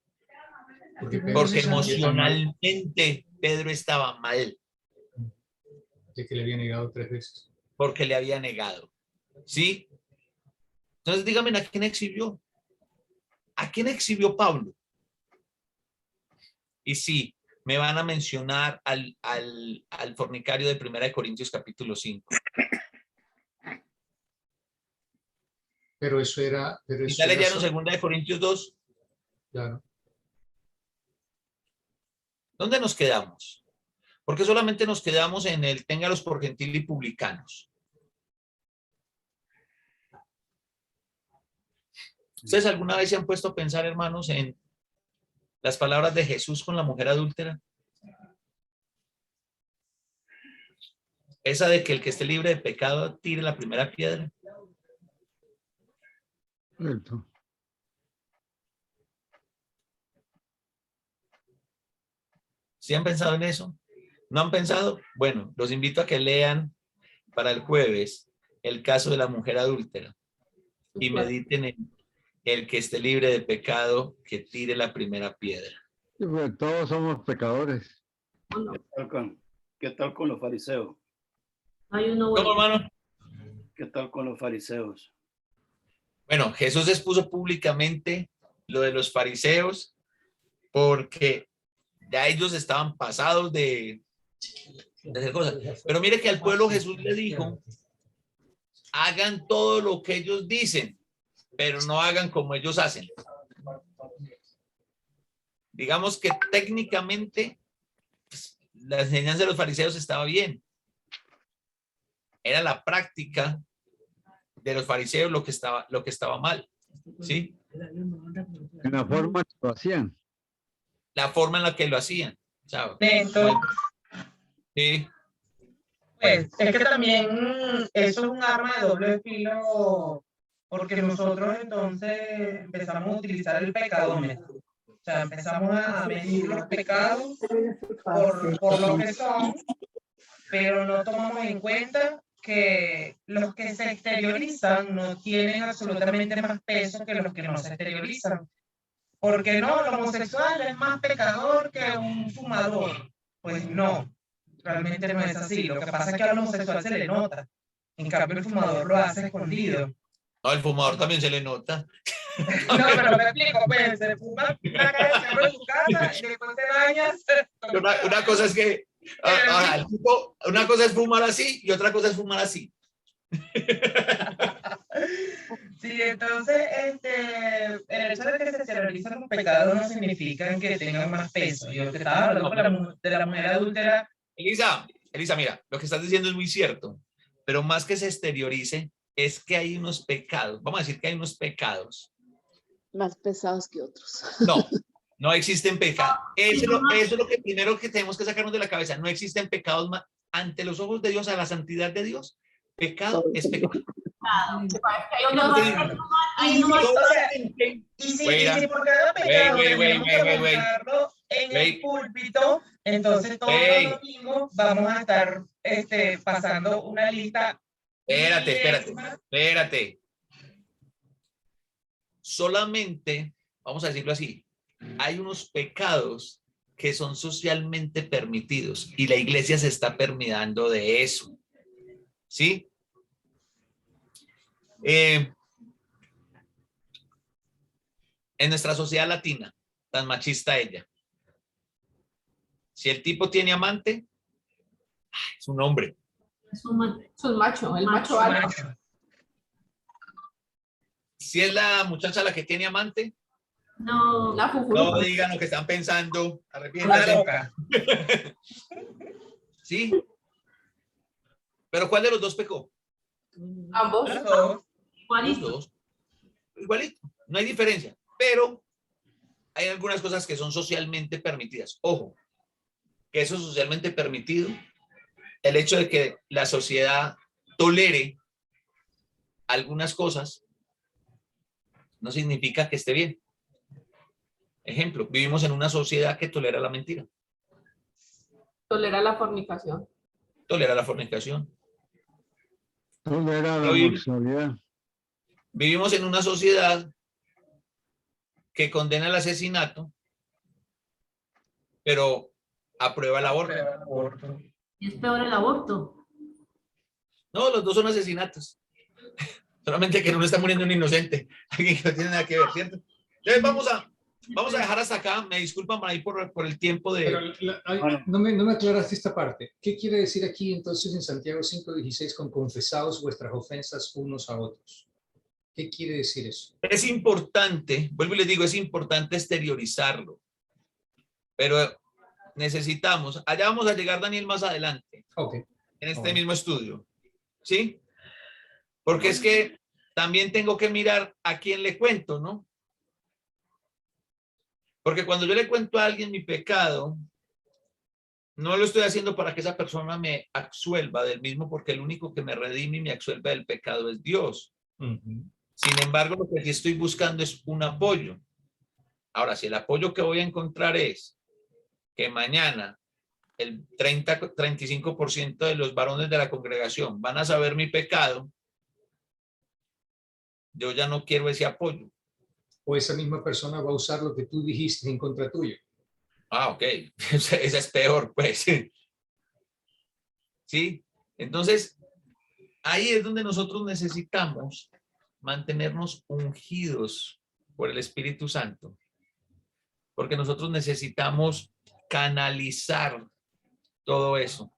Porque emocionalmente Pedro estaba mal. De que le había negado 3 veces. Porque le había negado. ¿Sí? Entonces díganme, ¿a quién exhibió? ¿A quién exhibió Pablo? Y sí, me van a mencionar al fornicario de 1 Corintios capítulo 5. Pero eso era... ¿Y ya leyeron 2 Corintios 2? Claro. ¿Dónde nos quedamos? Porque solamente nos quedamos en el téngalos por gentil y publicanos. ¿Ustedes alguna vez se han puesto a pensar, hermanos, en las palabras de Jesús con la mujer adúltera? Esa de que el que esté libre de pecado tire la primera piedra. Cierto. ¿Sí han pensado en eso? ¿No han pensado? Bueno, los invito a que lean para el jueves el caso de la mujer adúltera y mediten en el que esté libre de pecado, que tire la primera piedra. Sí, pues, todos somos pecadores. ¿Qué tal con los fariseos? Hay uno ¿Cómo, hermano? ¿Qué tal con los fariseos? Bueno, Jesús expuso públicamente lo de los fariseos porque ya ellos estaban pasados de hacer cosas. Pero mire que al pueblo Jesús le dijo, hagan todo lo que ellos dicen, pero no hagan como ellos hacen. Digamos que técnicamente pues, la enseñanza de los fariseos estaba bien. Era la práctica de los fariseos lo que estaba mal. ¿Sí? En la forma que lo hacían. La forma en la que lo hacían. ¿Sabes? Sí. Pues es que también eso es un arma de doble filo, porque nosotros entonces empezamos a utilizar el pecadómetro. O sea, empezamos a medir los pecados por lo que son pero no tomamos en cuenta que los que se exteriorizan no tienen absolutamente más peso que los que no se exteriorizan. Porque no, el homosexual es más pecador que un fumador. Pues no, realmente no es así. Lo que pasa es que al homosexual se le nota. En cambio, el fumador lo hace escondido. No, el fumador también se le nota. No, pero me explico, pues, se fuma una caja de cigarro en su casa y después te bañas. Una cosa es que, el tipo, una cosa es fumar así y otra cosa es fumar así. Sí, entonces, el hecho de que se exteriorizan los pecados no significa que tengan más peso. Yo te estaba hablando de la mujer adúltera. Elisa, mira, lo que estás diciendo es muy cierto, pero más que se exteriorice, es que hay unos pecados, vamos a decir que hay unos pecados. Más pesados que otros. No existen pecados. Eso es lo que primero que tenemos que sacarnos de la cabeza. No existen pecados ante los ojos de Dios, a la santidad de Dios. Pecado es pecado. Y si por cada pecado tenemos que buscarlo en el púlpito, entonces todos los domingos vamos a estar pasando una lista. Espérate. Solamente, vamos a decirlo así, hay unos pecados que son socialmente permitidos y la iglesia se está permitiendo de eso. ¿Sí? En nuestra sociedad latina, tan machista ella, si el tipo tiene amante, es un hombre. Es un macho, el macho alfa. Si es la muchacha la que tiene amante, no, la fufuruca. No digan lo que están pensando, arrepiéntanse. ¿Sí? ¿Pero cuál de los dos pecó? Ambos. Los dos. Igualito. No hay diferencia. Pero hay algunas cosas que son socialmente permitidas. Ojo, que eso es socialmente permitido. El hecho de que la sociedad tolere algunas cosas no significa que esté bien. Ejemplo, vivimos en una sociedad que tolera la mentira. Tolera la fornicación. Tolera la fornicación. Tolera la homosexualidad. Vivimos en una sociedad que condena el asesinato, pero aprueba el aborto. ¿Es peor el aborto? No, los dos son asesinatos. Solamente que no está muriendo un inocente. Alguien que no tiene nada que ver, ¿cierto? Entonces vamos a dejar hasta acá. Me disculpan por ahí por el tiempo de... Pero no me aclaraste esta parte. ¿Qué quiere decir aquí entonces en Santiago 5:16 con confesaos vuestras ofensas unos a otros? ¿Qué quiere decir eso? Es importante, vuelvo y les digo, es importante exteriorizarlo. Pero necesitamos, allá vamos a llegar, Daniel, más adelante. Okay. En este mismo estudio. ¿Sí? Porque es que también tengo que mirar a quién le cuento, ¿no? Porque cuando yo le cuento a alguien mi pecado, no lo estoy haciendo para que esa persona me absuelva del mismo, porque el único que me redime y me absuelva del pecado es Dios. Sin embargo, lo que sí estoy buscando es un apoyo. Ahora, si el apoyo que voy a encontrar es que mañana el 35% de los varones de la congregación van a saber mi pecado, yo ya no quiero ese apoyo. O esa misma persona va a usar lo que tú dijiste en contra tuyo. Ah, ok. Esa es peor, pues. ¿Sí? Entonces, ahí es donde nosotros necesitamos mantenernos ungidos por el Espíritu Santo. Porque nosotros necesitamos canalizar todo eso.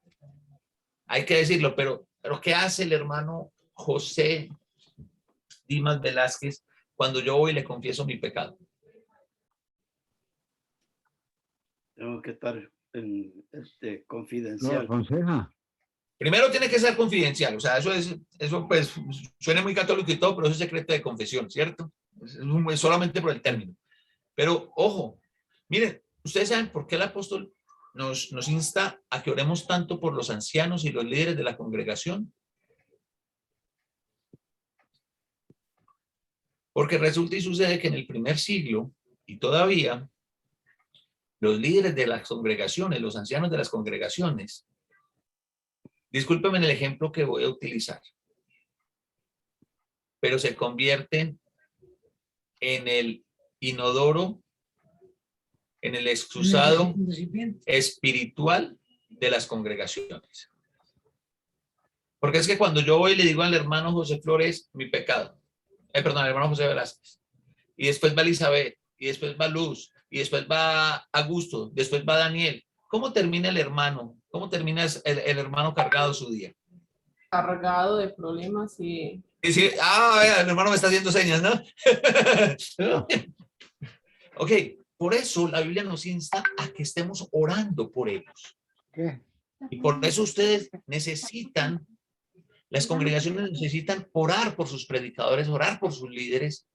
Hay que decirlo, pero ¿qué hace el hermano José Dimas Velázquez cuando yo voy y le confieso mi pecado? Tengo que estar en confidencial. ¿Lo aconseja? Primero tiene que ser confidencial, o sea, eso pues suena muy católico y todo, pero eso es secreto de confesión, ¿cierto? Es solamente por el término. Pero ojo, miren, ustedes saben por qué el apóstol nos insta a que oremos tanto por los ancianos y los líderes de la congregación. Porque resulta y sucede que en el primer siglo, y todavía, los líderes de las congregaciones, los ancianos de las congregaciones, discúlpeme en el ejemplo que voy a utilizar, pero se convierten en el inodoro, en el excusado espiritual de las congregaciones. Porque es que cuando yo voy y le digo al hermano José Flores mi pecado, perdón, al hermano José Velázquez, y después va Elizabeth, y después va Luz, y después va Augusto, después va Daniel, ¿cómo termina el hermano? ¿Cómo termina el hermano cargado su día? Cargado de problemas y... Y sí, vea, el hermano me está haciendo señas, ¿no? Ok, por eso la Biblia nos insta a que estemos orando por ellos. ¿Qué? Y por eso ustedes necesitan, las congregaciones necesitan orar por sus predicadores, orar por sus líderes,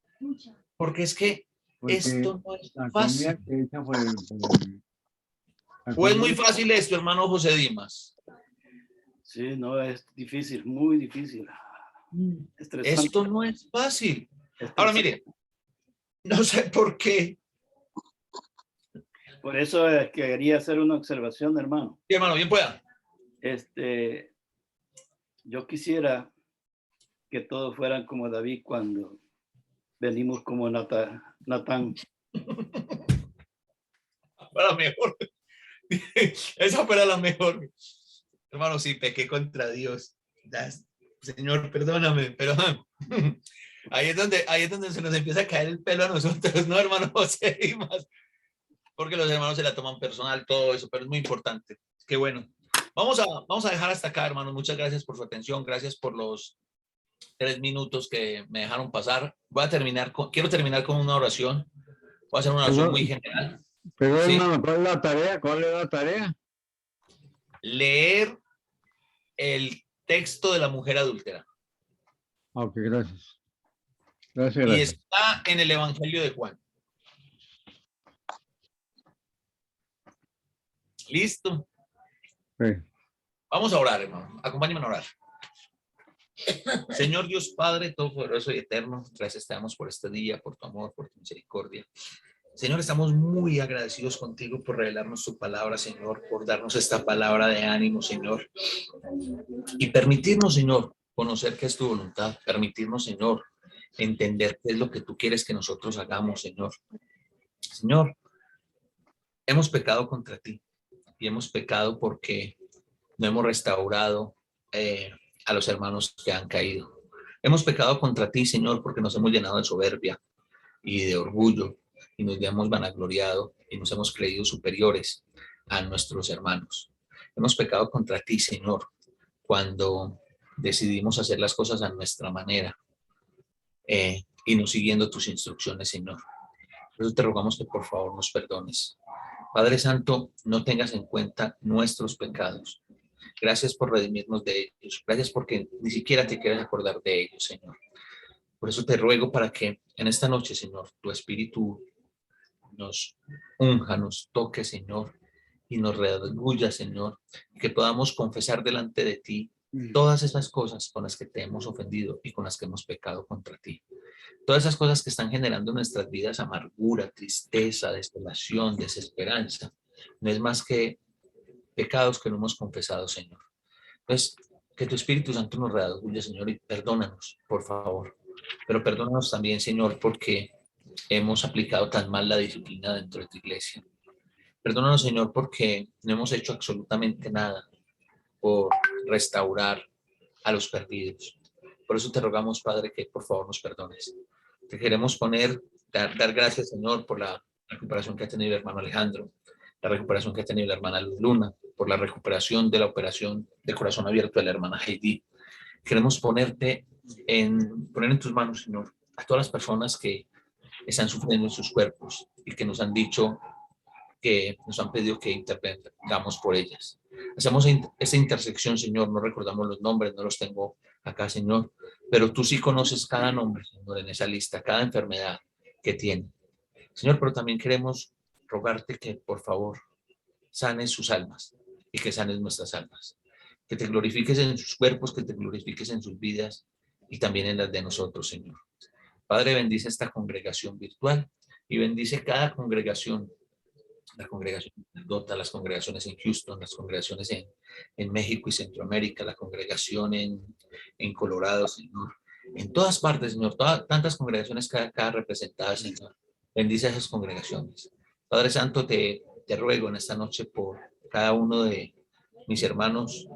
porque es que Porque esto no es la fácil. comida que echa por la ¿O es muy comida- fácil esto, hermano José Dimas? Sí, no, es difícil, muy difícil. Estresante. Esto no es fácil. Ahora mire, no sé por qué. Por eso quería hacer una observación, hermano. Sí, hermano, bien pueda. Yo quisiera que todos fueran como David cuando venimos como Natán. Para la mejor. Esa fuera la mejor. Hermano, sí, pequé contra Dios. Señor, perdóname, pero ahí es donde se nos empieza a caer el pelo a nosotros, ¿no, hermano José Dimas? Porque los hermanos se la toman personal, todo eso, pero es muy importante. Qué bueno. Vamos a dejar hasta acá, hermanos. Muchas gracias por su atención. Gracias por los 3 minutos que me dejaron pasar. Quiero terminar con una oración. Voy a hacer una oración muy general. Pero ¿Sí? hermano, ¿cuál es la tarea? ¿Cuál es la tarea? Leer el texto de la mujer adúltera. Ok, gracias. Gracias, Y gracias. está en el Evangelio de Juan. ¿Listo? Sí. Vamos a orar, hermano. Acompáñenme a orar. Señor Dios Padre, todopoderoso y eterno, gracias te damos por este día, por tu amor, por tu misericordia. Señor, estamos muy agradecidos contigo por revelarnos tu palabra, Señor, por darnos esta palabra de ánimo, Señor. Y permitirnos, Señor, conocer qué es tu voluntad. Permitirnos, Señor, entender qué es lo que tú quieres que nosotros hagamos, Señor. Señor, hemos pecado contra ti y hemos pecado porque no hemos restaurado a los hermanos que han caído. Hemos pecado contra ti, Señor, porque nos hemos llenado de soberbia y de orgullo y nos hemos vanagloriado y nos hemos creído superiores a nuestros hermanos. Hemos pecado contra ti, Señor, cuando decidimos hacer las cosas a nuestra manera y no siguiendo tus instrucciones, Señor. Por eso te rogamos que por favor nos perdones. Padre Santo, no tengas en cuenta nuestros pecados. Gracias por redimirnos de ellos. Gracias porque ni siquiera te quieres acordar de ellos, Señor. Por eso te ruego para que en esta noche, Señor, tu Espíritu nos unja, nos toque, Señor, y nos redarguya, Señor, y que podamos confesar delante de ti todas esas cosas con las que te hemos ofendido y con las que hemos pecado contra ti. Todas esas cosas que están generando en nuestras vidas amargura, tristeza, desolación, desesperanza. No es más que pecados que no hemos confesado, Señor. Entonces, que tu Espíritu Santo nos redarguya, Señor, y perdónanos, por favor. Pero perdónanos también, Señor, porque hemos aplicado tan mal la disciplina dentro de tu iglesia. Perdónanos, Señor, porque no hemos hecho absolutamente nada por restaurar a los perdidos. Por eso te rogamos, Padre, que por favor nos perdones. Te queremos dar gracias, Señor, por la recuperación que ha tenido el hermano Alejandro, la recuperación que ha tenido la hermana Luz Luna, por la recuperación de la operación de corazón abierto de la hermana Heidi. Queremos poner en tus manos, Señor, a todas las personas que están sufriendo en sus cuerpos y que nos han dicho, que nos han pedido que intervengamos por ellas. Hacemos esa intersección, Señor, no recordamos los nombres, no los tengo acá, Señor, pero tú sí conoces cada nombre, Señor, en esa lista, cada enfermedad que tiene. Señor, pero también queremos rogarte que, por favor, sanes sus almas y que sanes nuestras almas. Que te glorifiques en sus cuerpos, que te glorifiques en sus vidas y también en las de nosotros, Señor. Padre, bendice esta congregación virtual y bendice cada congregación la congregación de Dota, las congregaciones en Houston, las congregaciones en México y Centroamérica, la congregación en Colorado, Señor. En todas partes, Señor, tantas congregaciones cada representadas, Señor. Bendice a esas congregaciones. Padre Santo, te ruego en esta noche por cada uno de mis hermanos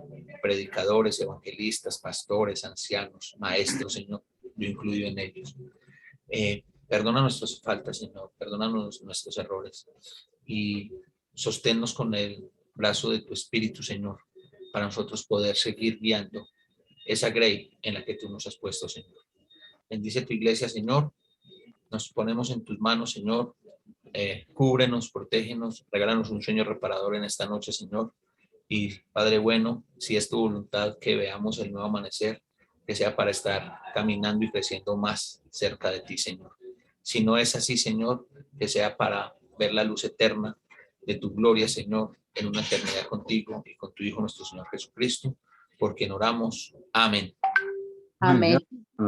predicadores, evangelistas, pastores, ancianos, maestros, Señor, yo incluido en ellos. Perdona nuestras faltas, Señor, perdónanos nuestros errores y sosténnos con el brazo de tu Espíritu, Señor, para nosotros poder seguir guiando esa grey en la que tú nos has puesto, Señor. Bendice tu iglesia, Señor. Nos ponemos en tus manos, Señor. Cúbrenos, protégenos, regálanos un sueño reparador en esta noche, Señor. Y Padre bueno, si es tu voluntad que veamos el nuevo amanecer, que sea para estar caminando y creciendo más cerca de ti, Señor. Si no es así, Señor, que sea para ver la luz eterna de tu gloria, Señor, en una eternidad contigo y con tu Hijo nuestro Señor Jesucristo, porque oramos. Amén. Amén.